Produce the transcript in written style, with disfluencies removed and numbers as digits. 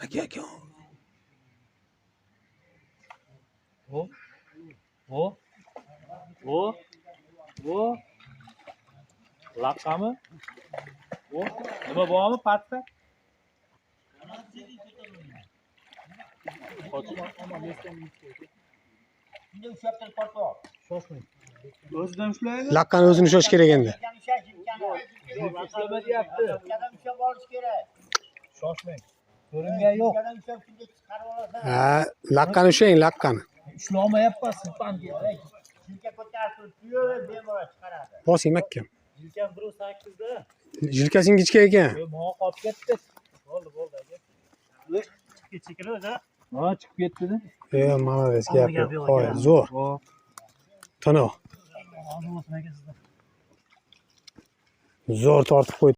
Aka. O. Laqqami? O. Nima bormi pastda? O'zidan ushlaymi? Laqqani o'zini ushlash kerak endi. Ushlama deyapti. Shoshmang. Ko'ringan yo'q. Ha, laqqani ushlang, laqqani. Ushlamayapman, siltan. Bosing makam. Yelkam 1.8 da. Yelkasing kichik ekan. Mo'g'a qolib ketdi. Bo'ldi aka. Chiqib ketdi o'zi. Ha, chiqib ketdi-da. Malades gap yo'q. Qo'y, zo'r. Tano. Zo'r tortib qo'ydi.